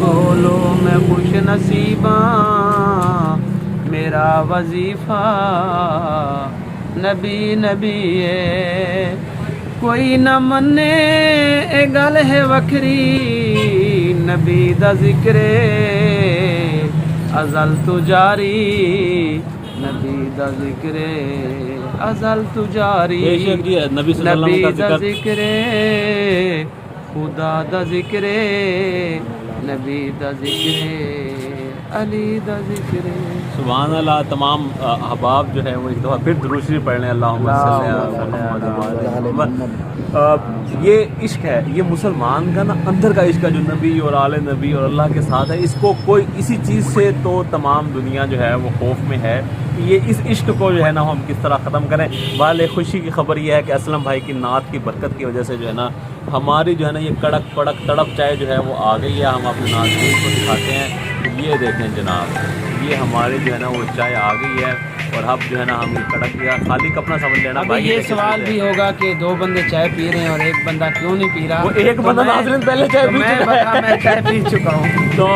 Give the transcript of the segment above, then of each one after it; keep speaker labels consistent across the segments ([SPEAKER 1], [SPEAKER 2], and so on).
[SPEAKER 1] بولو میں خوش نصیباں میرا وظیفہ نبی نبی ہے کوئی نہ منے اے گل ہے وکھری نبی دا ذکر ازل تو جاری نبی دا ذکر ازل تو جاری
[SPEAKER 2] بے شک جی نبی صلی اللہ
[SPEAKER 1] نبی
[SPEAKER 2] علیہ وسلم
[SPEAKER 1] دا
[SPEAKER 2] کا ذکر
[SPEAKER 1] ذکر خدا دا ذکر نبی دا ذکر علی دا ذکر
[SPEAKER 2] سبحان اللہ. تمام احباب جو ہے وہ ایک دفعہ پھر درود شریف پڑھ لیں. اللہم صلی علی محمد. یہ عشق ہے یہ مسلمان کا نا اندر کا عشق ہے جو نبی اور آل نبی اور اللہ کے ساتھ ہے. اس کو کوئی اسی چیز سے تو تمام دنیا جو ہے وہ خوف میں ہے. یہ اس عشق کو جو ہے نا ہم کس طرح ختم کریں. بال خوشی کی خبر یہ ہے کہ اسلم بھائی کی نعت کی برکت کی وجہ سے جو ہے نا ہماری جو ہے نا یہ کڑک پڑک تڑپ چائے جو ہے وہ آ گئی ہے. ہم اپنے ناظرین کو دکھاتے ہیں. یہ دیکھیں جناب یہ ہماری جو ہے نا وہ چائے آ گئی ہے اور اب جو ہے نا ہم یہ کڑک گیا خالی کپنا سمجھ لینا.
[SPEAKER 1] ابھی یہ سوال بھی ہوگا کہ دو بندے چائے پی رہے ہیں اور ایک بندہ کیوں نہیں پی رہا.
[SPEAKER 2] وہ ایک بندہ ناظرین پہلے چائے پی چکا ہے.
[SPEAKER 1] میں چائے پی چکا ہوں
[SPEAKER 2] تو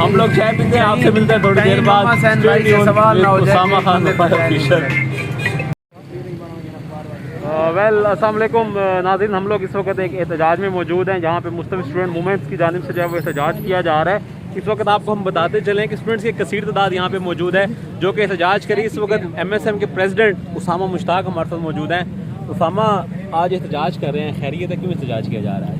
[SPEAKER 2] ہم لوگ چائے پیتے ہیں. آپ سے ملتے ہیں تھوڑی دیر بعد. اسامہ خان ویل السلام علیکم ناظرین. ہم لوگ اس وقت ایک احتجاج میں موجود ہیں جہاں پہ مستوی اسٹوڈنٹ موومنٹس کی جانب سے جو ہے وہ احتجاج کیا جا رہا ہے. اس وقت آپ کو ہم بتاتے چلیں کہ اسٹوڈنٹس کی ایک کثیر تعداد یہاں پہ موجود ہے جو کہ احتجاج کری. اس وقت ایم ایس ایم کے پریزیڈنٹ اسامہ مشتاق ہمارے ساتھ موجود ہیں. اسامہ آج احتجاج کر رہے ہیں خیریت ہے کیوں احتجاج کیا جا رہا ہے؟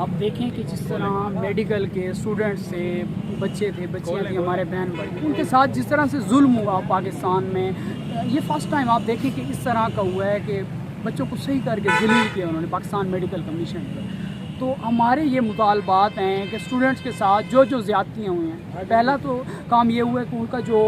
[SPEAKER 3] آپ دیکھیں کہ جس طرح میڈیکل کے اسٹوڈنٹس تھے بچے تھے بچیاں تھیں ہمارے بہن بھائی ان کے ساتھ جس طرح سے ظلم ہوا پاکستان میں یہ فرسٹ ٹائم آپ دیکھیں کہ اس طرح کا ہوا ہے کہ بچوں کو صحیح کر کے ذلیل کیا انہوں نے پاکستان میڈیکل کمیشن پر. تو ہمارے یہ مطالبات ہیں کہ اسٹوڈنٹس کے ساتھ جو زیادتیاں ہوئی ہیں. پہلا تو کام یہ ہوا ہے کہ ان کا جو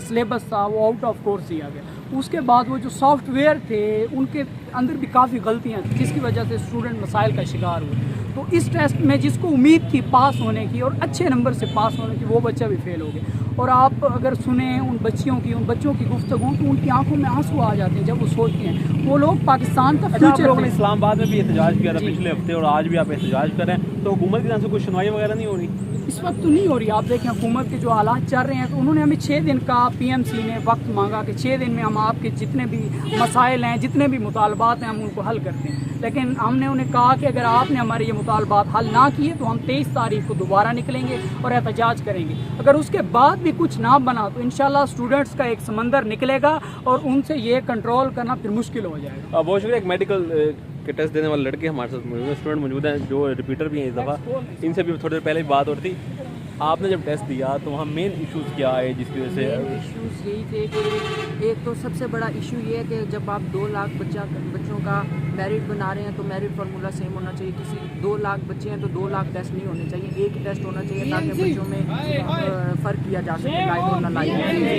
[SPEAKER 3] سلیبس تھا وہ آؤٹ آف کورس دیا گیا. اس کے بعد وہ جو سافٹ ویئر تھے ان کے اندر بھی کافی غلطیاں تھیں جس کی وجہ سے اسٹوڈنٹ مسائل کا شکار ہوئے. تو اس ٹیسٹ میں جس کو امید تھی پاس ہونے کی اور اچھے نمبر سے پاس ہونے کی وہ بچہ بھی فیل ہو گیا. اور آپ اگر سنیں ان بچوں کی گفتگو تو ان کی آنکھوں میں آنسو آ جاتے ہیں جب وہ سوچتے ہیں وہ لوگ پاکستان کا
[SPEAKER 2] آپ لوگوں
[SPEAKER 3] فیوچر.
[SPEAKER 2] نے اسلام آباد میں بھی احتجاج کیا تھا پچھلے ہفتے اور آج بھی آپ احتجاج کر رہے ہیں تو حکومت کی طرف سے کوئی سنوائی وغیرہ نہیں ہو رہی؟
[SPEAKER 3] اس وقت تو نہیں ہو رہی. آپ دیکھیں حکومت کے جو حالات چل رہے ہیں تو انہوں نے ہمیں 6 دن کا پی ایم سی نے وقت مانگا کہ 6 دن میں ہم آپ کے جتنے بھی مسائل ہیں جتنے بھی مطالبات ہیں ہم ان کو حل کرتے ہیں. لیکن ہم نے انہیں کہا کہ اگر آپ نے ہمارے یہ مطالبات حل نہ کیے تو ہم 23 تاریخ کو دوبارہ نکلیں گے اور احتجاج کریں گے. اگر اس کے بعد بھی کچھ نہ بنا تو انشاءاللہ اسٹوڈنٹس کا ایک سمندر نکلے گا اور ان سے یہ کنٹرول کرنا پھر مشکل ہو جائے گا.
[SPEAKER 2] بہت شکریہ. ایک میڈیکل کے ٹیسٹ دینے والے لڑکے ہمارے ساتھ موجود ہیں اسٹوڈنٹ موجود ہیں جو ریپیٹر بھی ہیں اس دفعہ. ان سے بھی تھوڑی دیر پہلے بھی بات ہو رہی تھی. آپ نے جب ٹیسٹ دیا تو وہاں مین ایشوز کیا آئے جس کی وجہ سے؟
[SPEAKER 4] ایشوز یہی تھے کہ ایک تو سب سے بڑا ایشو یہ ہے کہ جب آپ 2 لاکھ بچوں کا میرٹ بنا رہے ہیں تو میرٹ فارمولا سیم ہونا چاہیے. کسی 2 لاکھ بچے ہیں تو 2 لاکھ ٹیسٹ نہیں ہونے چاہیے. ایک ہی ٹیسٹ ہونا چاہیے تاکہ بچوں میں فرق کیا جا سکے لائف اور نہ لائف.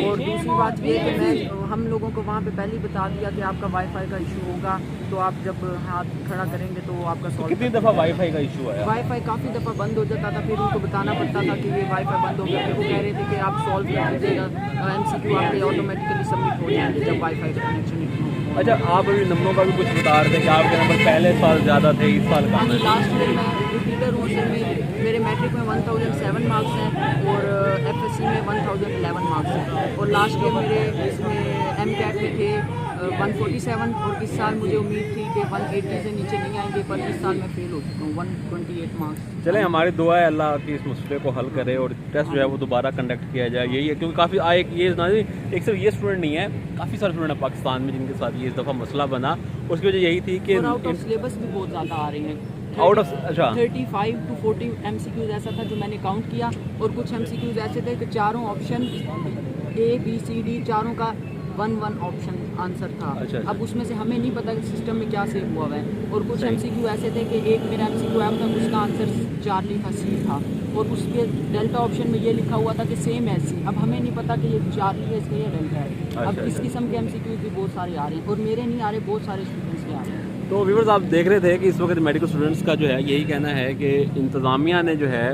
[SPEAKER 4] اور دوسری بات یہ ہے کہ ہم لوگوں کو وہاں پہ پہلے ہی بتا دیا کہ آپ کا وائی فائی کا ایشو ہوگا تو آپ جب ہاتھ کھڑا کریں گے تو آپ کا سالو.
[SPEAKER 2] کتنی دفعہ وائی فائی کا ایشو آیا؟
[SPEAKER 4] وائی فائی کافی دفعہ بند ہو جاتا تھا. پھر ان کو بتانا پڑتا تھا کہ یہ وائی فائی بند ہو گیا. پھر وہ کہہ رہے تھے کہ آپ سالو کر دیجیے گا ایم سی کیو آپ کے آٹومیٹیکلی سبمٹ ہو جائیں گے جب وائی فائی کا کنیکشن نہیں ہوگا.
[SPEAKER 2] اچھا آپ ابھی نمبروں کا بھی کچھ بتا رہے تھے کہ آپ کے نمبر پہلے سال زیادہ تھے اس سال کم ہے.
[SPEAKER 4] لاسٹ ایئر میں ریپیٹر ہوں اصل میں میرے میٹرک میں 1007 مارکس ہیں اور ایف ایس سی میں 1011 مارکس ہیں. اور لاسٹ ایئر میرے اس میں ایم کیٹ میں تھے 147 اور اس سال مجھے امید تھی کہ 180 سے نیچے نہیں آئیں گے پر اس سال میں فیل ہو چکا ہوں 128 مارکس.
[SPEAKER 2] چلیں ہماری دعا ہے اللہ کی اس مسئلے کو حل کرے اور ٹیسٹ جو ہے وہ دوبارہ کنڈکٹ کیا جائے. یہی ہے کیونکہ کافی آئے یہ ایک صرف یہ اسٹوڈنٹ نہیں ہے کافی سارے اسٹوڈنٹ ہیں پاکستان میں جن کے ساتھ یہ اس دفعہ مسئلہ بنا. اس کی وجہ یہی تھی کہ
[SPEAKER 4] آؤٹ آف سلیبس بھی بہت زیادہ آ رہے ہیں.
[SPEAKER 2] آؤٹ آف اچھا
[SPEAKER 4] 35 to 40 ایم سی کیوز ایسا تھا جو میں نے کاؤنٹ کیا اور کچھ ایم سی کیوز ایسے تھے کہ چاروں آپشن اے بی سی ڈی چاروں کا 1 آپشن آنسر تھا. اب اس میں سے ہمیں نہیں پتا کہ سسٹم میں کیا سیو ہوا ہے. اور کچھ ایم سی کیو ایسے تھے کہ ایک میرا ایم سی کیو آیا تھا اس کا آنسر چارلی تھا سی تھا اور اس کے ڈیلٹا آپشن میں یہ لکھا ہوا تھا کہ سیم ہے سی. اب ہمیں نہیں پتا کہ یہ چارلی ہے اس کا یا ڈیلٹا ہے. اب اس قسم کے ایم سی کیوز بھی بہت سارے آ رہے ہیں اور میرے نہیں آ رہے بہت سارے اسٹوڈنٹس کے آ رہے ہیں.
[SPEAKER 2] تو ویورز آپ دیکھ رہے تھے کہ اس وقت میڈیکل اسٹوڈنٹس کا جو ہے یہی کہنا ہے کہ انتظامیہ نے جو ہے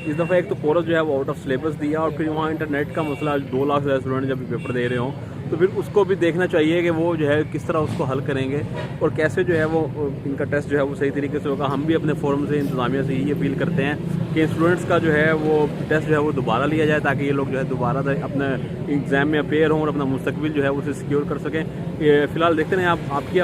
[SPEAKER 2] اس دفعہ ایک تو کورس جو ہے وہ آؤٹ آف سلیبس دیا اور پھر وہاں انٹرنیٹ کا مسئلہ 2 لاکھ سے زیادہ اسٹوڈنٹ جب پیپر دے رہے ہوں تو پھر اس کو بھی دیکھنا چاہیے کہ وہ جو ہے کس طرح اس کو حل کریں گے اور کیسے جو ہے وہ ان کا ٹیسٹ جو ہے وہ صحیح طریقے سے ہوگا. ہم بھی اپنے فورم سے انتظامیہ سے یہ اپیل کرتے ہیں کہ اسٹوڈنٹس کا جو ہے وہ ٹیسٹ جو ہے وہ دوبارہ لیا جائے تاکہ یہ لوگ جو ہے دوبارہ اپنے ایگزام میں اپیئر ہوں اور اپنا مستقبل جو ہے اسے سیکیور کر سکیں. فی الحال دیکھتے ہیں آپ کی